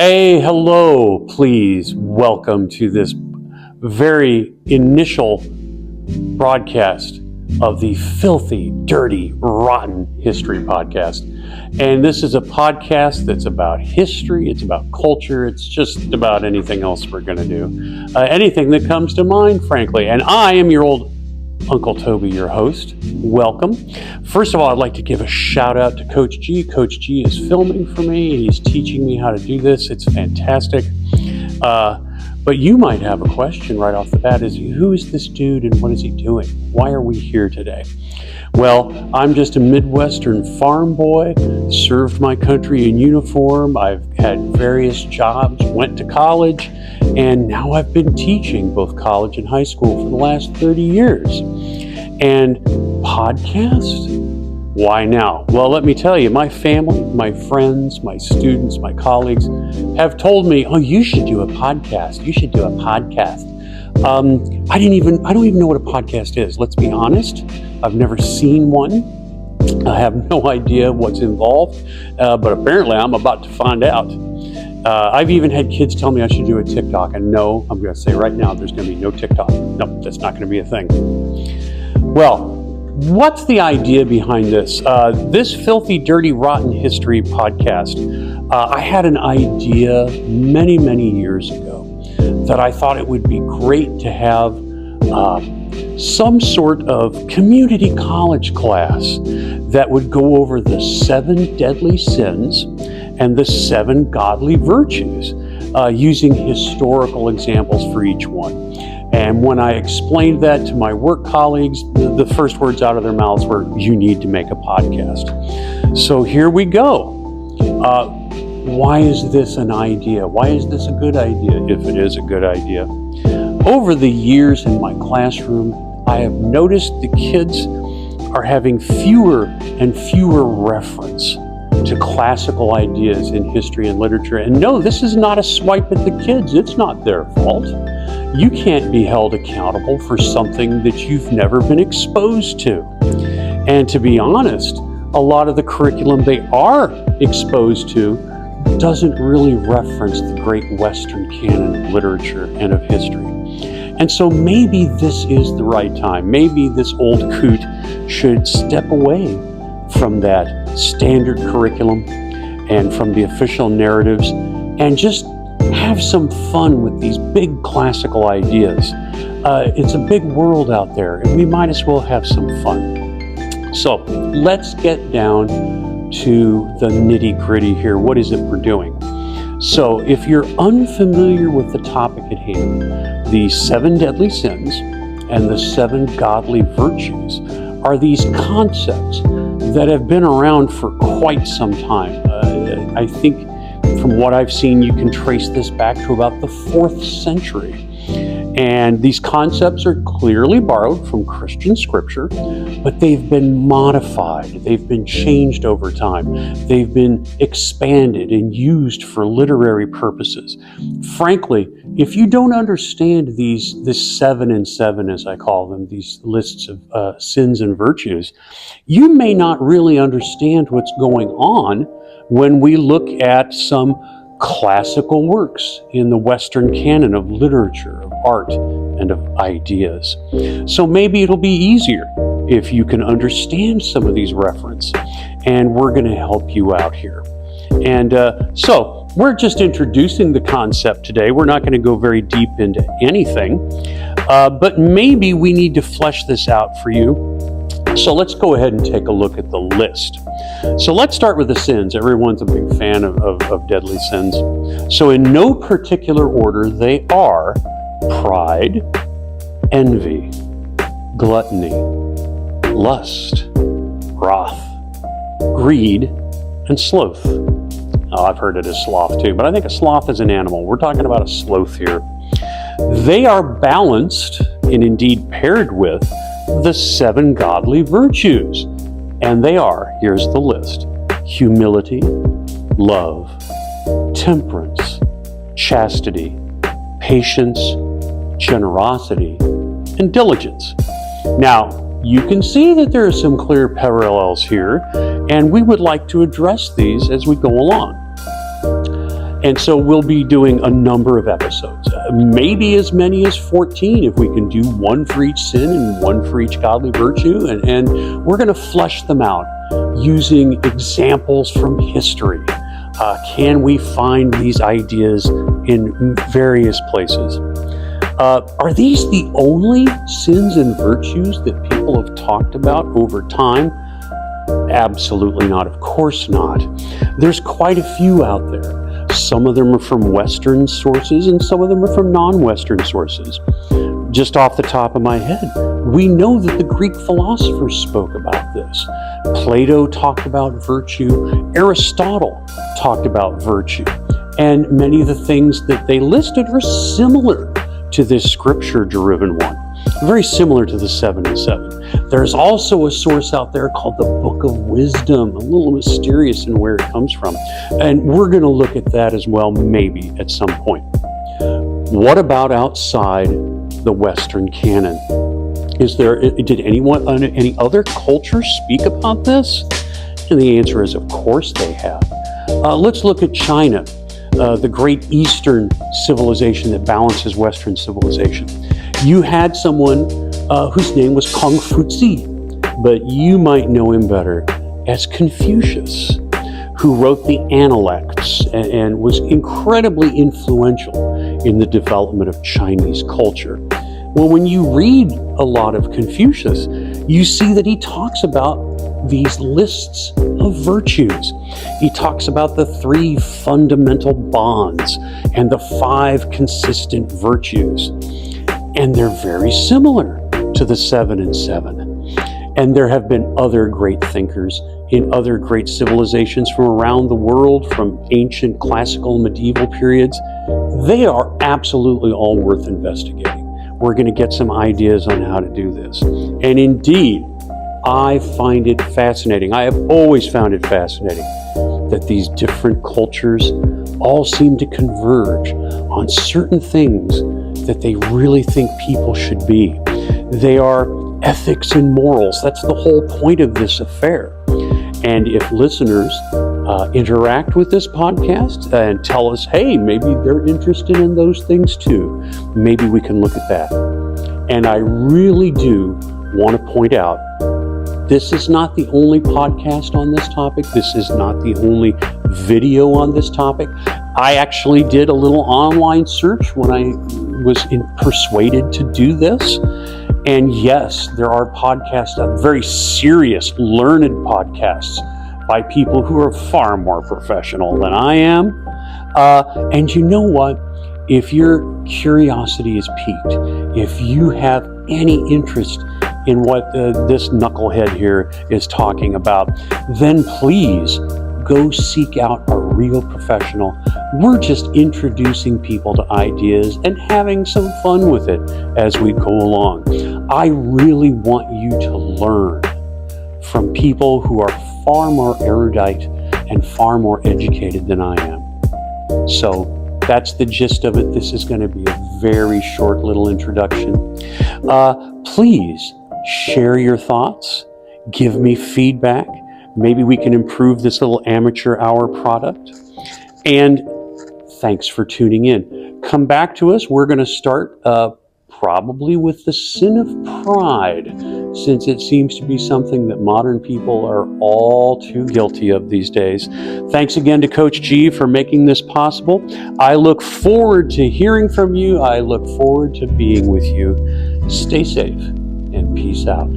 Hey, hello, please welcome to this very initial broadcast of the Filthy, Dirty, Rotten History Podcast. And this is a podcast that's about history, it's about culture, it's just about anything else we're going to do. Anything that comes to mind, frankly. And I am your old Uncle Toby, your host. Welcome. First of all, I'd like to give a shout out to Coach G. Coach G is filming for me. He's teaching me how to do this. It's fantastic. But you might have a question right off the bat. Who is this dude and what is he doing? Why are we here today? Well, I'm just a Midwestern farm boy, served my country in uniform. I've had various jobs, went to college, and now I've been teaching both college and high school for the last 30 years. And podcast? Why now? Well, let me tell you, my family, my friends, my students, my colleagues have told me, oh, you should do a podcast. You should do a podcast. I don't even know what a podcast is. Let's be honest. I've never seen one. I have no idea what's involved, but apparently I'm about to find out. I've even had kids tell me I should do a TikTok, and no, I'm going to say right now, there's going to be no TikTok. No, that's not going to be a thing. Well, what's the idea behind this? This Filthy, Dirty, Rotten History podcast, I had an idea many, many years ago that I thought it would be great to have some sort of community college class that would go over the 7 deadly sins and the 7 godly virtues, using historical examples for each one. And when I explained that to my work colleagues, the first words out of their mouths were, you need to make a podcast. So here we go. Why is this an idea? Why is this a good idea, if it is a good idea? Over the years in my classroom, I have noticed the kids are having fewer and fewer reference to classical ideas in history and literature. And no, this is not a swipe at the kids. It's not their fault. You can't be held accountable for something that you've never been exposed to. And to be honest, a lot of the curriculum they are exposed to doesn't really reference the great Western canon of literature and of history. And so maybe this is the right time. Maybe this old coot should step away from that standard curriculum and from the official narratives and just have some fun with these big classical ideas. It's a big world out there, and we might as well have some fun. So let's get down to the nitty-gritty here. What is it we're doing? So if you're unfamiliar with the topic at hand, the 7 deadly sins and the 7 godly virtues are these concepts that have been around for quite some time. I think from what I've seen, you can trace this back to about the 4th century. And these concepts are clearly borrowed from Christian scripture, but they've been modified. They've been changed over time. They've been expanded and used for literary purposes. Frankly, if you don't understand this 7 and 7, as I call them, these lists of sins and virtues, you may not really understand what's going on when we look at some classical works in the Western canon of literature, of art, and of ideas. So maybe it'll be easier if you can understand some of these references, and we're going to help you out here. And so we're just introducing the concept today. We're not going to go very deep into anything, but maybe we need to flesh this out for you. So let's go ahead and take a look at the list. So let's start with the sins. Everyone's a big fan of deadly sins. So in no particular order, they are pride, envy, gluttony, lust, wrath, greed, and sloth. Oh, I've heard it as sloth too, but I think a sloth is an animal. We're talking about a sloth here. They are balanced and indeed paired with the 7 godly virtues. And they are, here's the list: humility, love, temperance, chastity, patience, generosity, and diligence. Now, you can see that there are some clear parallels here, and we would like to address these as we go along. And so we'll be doing a number of episodes, maybe as many as 14 if we can do one for each sin and one for each godly virtue. And we're going to flesh them out using examples from history. Can we find these ideas in various places? Are these the only sins and virtues that people have talked about over time? Absolutely not. Of course not. There's quite a few out there. Some of them are from Western sources and some of them are from non-Western sources. Just off the top of my head, we know that the Greek philosophers spoke about this. Plato talked about virtue. Aristotle talked about virtue. And many of the things that they listed are similar to this scripture-driven one. Very similar to the 7 and 7. There's also a source out there called the Book of Wisdom, a little mysterious in where it comes from. And we're going to look at that as well, maybe at some point. What about outside the Western canon? Did any other cultures speak about this? And the answer is, of course they have. Let's look at China, the great Eastern civilization that balances Western civilization. You had someone whose name was Kong Fu-Zi, but you might know him better as Confucius, who wrote the Analects and was incredibly influential in the development of Chinese culture. Well, when you read a lot of Confucius, you see that he talks about these lists of virtues. He talks about the 3 fundamental bonds and the 5 consistent virtues. And they're very similar to the 7 and 7. And there have been other great thinkers in other great civilizations from around the world, from ancient, classical, medieval periods. They are absolutely all worth investigating. We're going to get some ideas on how to do this. And indeed, I find it fascinating. I have always found it fascinating that these different cultures all seem to converge on certain things that they really think people should be. They are ethics and morals. That's the whole point of this affair. And if listeners interact with this podcast and tell us, hey, maybe they're interested in those things too, maybe we can look at that. And I really do want to point out, this is not the only podcast on this topic. This is not the only video on this topic. I actually did a little online search when I was persuaded to do this. And yes, there are podcasts, very serious, learned podcasts by people who are far more professional than I am. And you know what? If your curiosity is piqued, if you have any interest in what this knucklehead here is talking about, then please go seek out a real professional. We're just introducing people to ideas and having some fun with it as we go along. I really want you to learn from people who are far more erudite and far more educated than I am. So that's the gist of it. This is going to be a very short little introduction. Please share your thoughts. Give me feedback. Maybe we can improve this little amateur hour product. And thanks for tuning in. Come back to us. We're going to start probably with the sin of pride, since it seems to be something that modern people are all too guilty of these days. Thanks again to Coach G for making this possible. I look forward to hearing from you. I look forward to being with you. Stay safe and peace out.